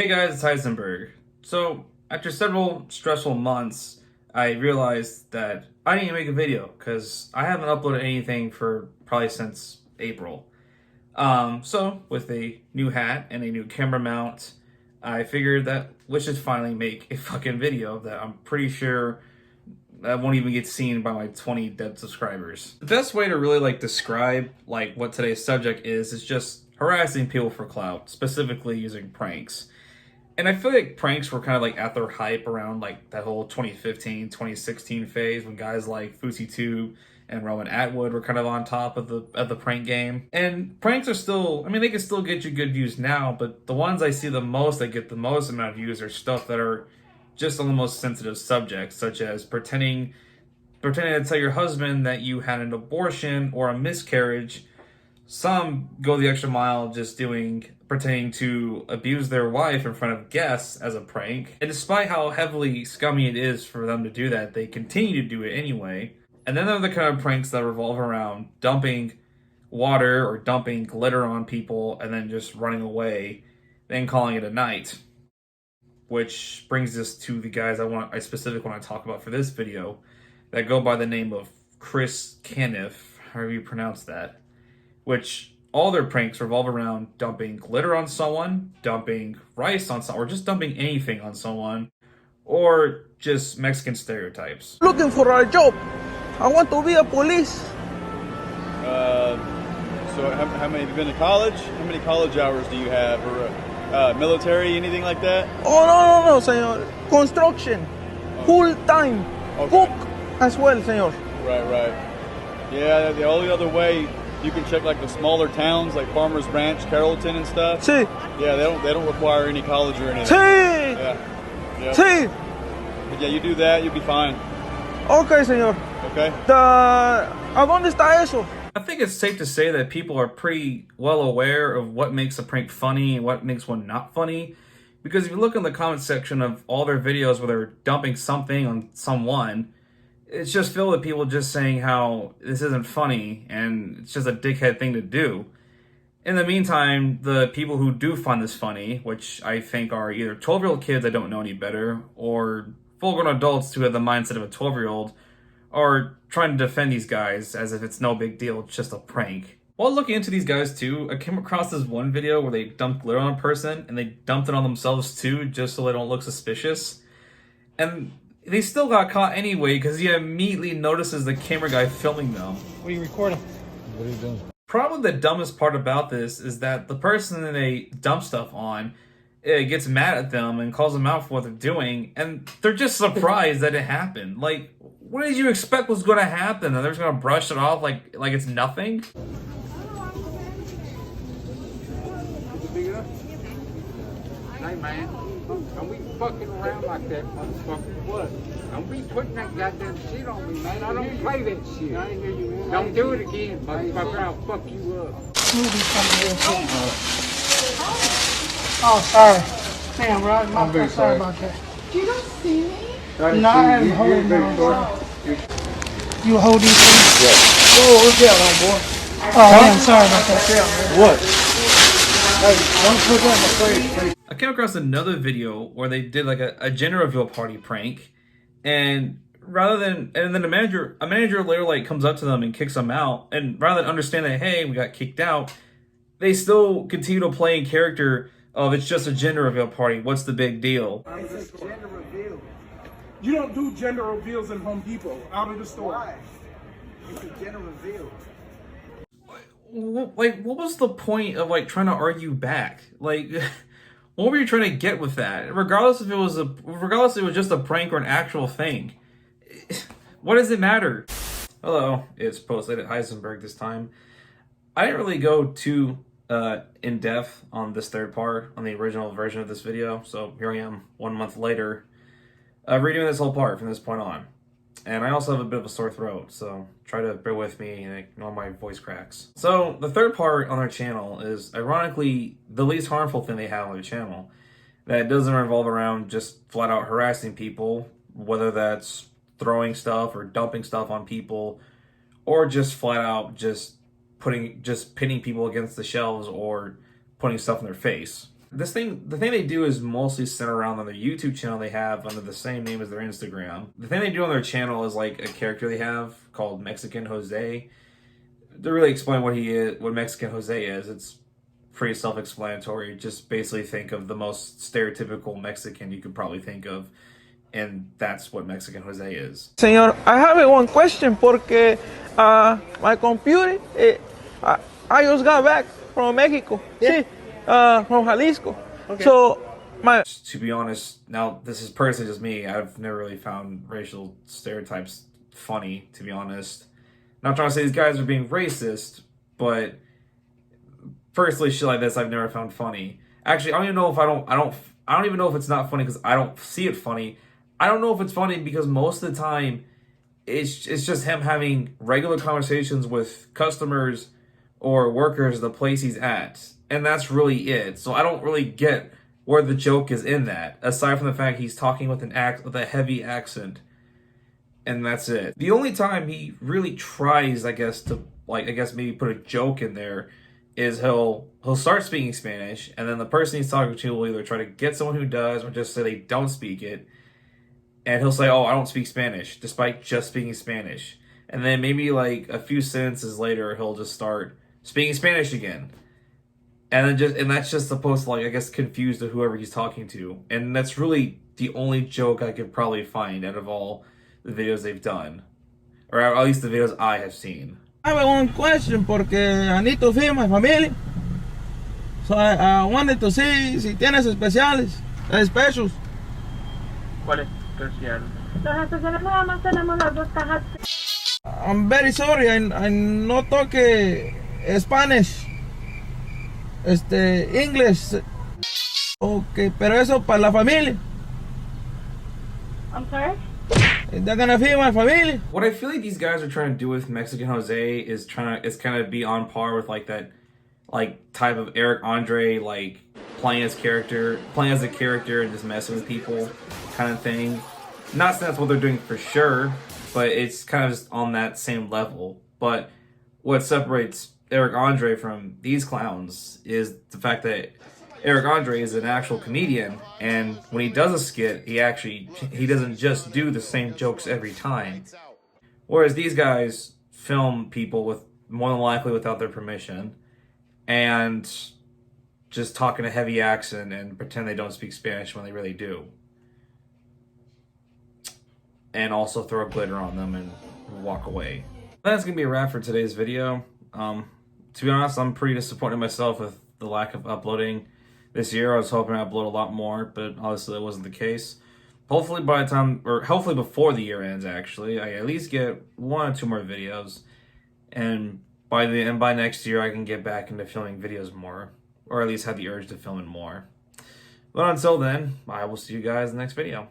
Hey guys, it's Heisenberg. So, after several stressful months, I realized that I need to make a video because I haven't uploaded anything for probably since April. So with a new hat and a new camera mount, I figured that let's just finally make a fucking video that I'm pretty sure that won't even get seen by my 20 dead subscribers. The best way to really describe what today's subject is just harassing people for clout, specifically using pranks. And I feel like pranks were kind of at their hype around that whole 2015, 2016 phase when guys like Fousey2 and Rowan Atwood were kind of on top of the prank game. And pranks are still, I mean, they can still get you good views now, but the ones I see the most that get the most amount of views are stuff that are just on the most sensitive subjects, such as pretending to tell your husband that you had an abortion or a miscarriage. Some go the extra mile just pretending to abuse their wife in front of guests as a prank. And despite how heavily scummy it is for them to do that, they continue to do it anyway. And then there are the kind of pranks that revolve around dumping water or dumping glitter on people and then just running away, then calling it a night. Which brings us to the guys I specifically want to talk about for this video that go by the name of Chris Caniff, however you pronounce that. Which all their pranks revolve around dumping glitter on someone, dumping rice on someone, or just dumping anything on someone, or just Mexican stereotypes. Looking for a job. I want to be a police. So how many have you been to college? How many college hours do you have, or military, anything like that? Oh, no, señor. Construction. Full time. Okay. Cook as well, señor. Right. Yeah, the only other way you can check the smaller towns like Farmers Branch, Carrollton, and stuff. Sí. Yeah, they don't require any college or anything. Sí. Yeah. Sí. But yeah, you do that, you'll be fine. Okay, señor. Okay. ¿A dónde está eso? I think it's safe to say that people are pretty well aware of what makes a prank funny and what makes one not funny. Because if you look in the comment section of all their videos where they're dumping something on someone, it's just filled with people just saying how this isn't funny and it's just a dickhead thing to do. In the meantime, the people who do find this funny, which I think are either 12-year-old kids that don't know any better, or full-grown adults who have the mindset of a 12-year-old, are trying to defend these guys as if it's no big deal, it's just a prank. While looking into these guys too, I came across this one video where they dumped glitter on a person and they dumped it on themselves too, just so they don't look suspicious. And they still got caught anyway because he immediately notices the camera guy filming them. What are you recording? What are you doing? Probably the dumbest part about this is that the person that they dump stuff on gets mad at them and calls them out for what they're doing, and they're just surprised that it happened. What did you expect was going to happen? That they're just going to brush it off like it's nothing? Hey man, don't be fucking around like that, motherfucker. What? Don't be putting that goddamn shit on me, man. I don't play that shit. I ain't hear you, man. Don't do it again, motherfucker. I'll fuck you up. Oh, sorry. Damn, Rod, my fault. Sorry about that. You don't see me? No, I haven't holding on. You hold these things? Yeah. Oh, what's that, my boy? Oh, man, sorry about that. What? Hey, don't put that in my face. I came across another video where they did a gender reveal party prank, and then a manager later comes up to them and kicks them out, and rather than understand that, hey, we got kicked out, they still continue to play in character of it's just a gender reveal party, what's the big deal? It's a gender reveal. You don't do gender reveals in Home Depot, out of the store. Why? It's a gender reveal. What was the point of trying to argue back? What were you trying to get with that? Regardless if it was just a prank or an actual thing. What does it matter? Hello, it's Posted at Heisenberg this time. I didn't really go too in depth on this third part, on the original version of this video, so here I am 1 month later, redoing this whole part from this point on. And I also have a bit of a sore throat, so try to bear with me and ignore my voice cracks. So the third part on their channel is ironically the least harmful thing they have on their channel. That doesn't revolve around just flat out harassing people, whether that's throwing stuff or dumping stuff on people, or just flat out just pinning people against the shelves or putting stuff in their face. The thing they do is mostly centered around on their YouTube channel they have under the same name as their Instagram. The thing they do on their channel is like a character they have called Mexican Jose. To really explain what he is, what Mexican Jose is, it's pretty self-explanatory. Just basically think of the most stereotypical Mexican you could probably think of, and that's what Mexican Jose is. Señor, I have one question porque my computer, I just got back from Mexico. Yeah. Sí, from Jalisco. Okay. So, to be honest, now this is personally just me. I've never really found racial stereotypes funny, to be honest. Not trying to say these guys are being racist, but personally, shit like this I've never found funny. Actually, I don't even know if I don't even know if it's not funny because I don't see it funny. I don't know if it's funny because most of the time it's just him having regular conversations with customers or workers at the place he's at. And that's really it. So I don't really get where the joke is in that, aside from the fact he's talking with with a heavy accent. And that's it. The only time he really tries, I guess, to maybe put a joke in there is he'll start speaking Spanish, and then the person he's talking to will either try to get someone who does or just say they don't speak it. And he'll say, "Oh, I don't speak Spanish," despite just speaking Spanish. And then maybe like a few sentences later, he'll just start speaking Spanish again. And that's just supposed to, like, I guess, confuse whoever he's talking to. And that's really the only joke I could probably find out of all the videos they've done. Or at least the videos I have seen. I have one question porque I need to feed my family. So I wanted to see si tienes especiales, specials. ¿Cuál es especial? Los especiales nada más tenemos las dos cajas. I'm very sorry, I no toque Spanish. English. Okay, pero eso para la familia. I'm sorry? They're gonna feed my family. What I feel like these guys are trying to do with Mexican Jose is kind of be on par with like that, like type of Eric Andre, like playing as a character and just messing with people kind of thing. Not saying that's what they're doing for sure, but it's kind of just on that same level. But what separates Eric Andre from these clowns is the fact that Eric Andre is an actual comedian, and when he does a skit, he doesn't just do the same jokes every time. Whereas these guys film people with more than likely without their permission, and just talk in a heavy accent and pretend they don't speak Spanish when they really do. And also throw glitter on them and walk away. That's gonna be a wrap for today's video. To be honest, I'm pretty disappointed in myself with the lack of uploading this year. I was hoping I'd upload a lot more, but obviously that wasn't the case. Hopefully hopefully before the year ends, actually, I at least get 1 or 2 more videos, and by next year I can get back into filming videos more, or at least have the urge to film it more. But until then, I will see you guys in the next video.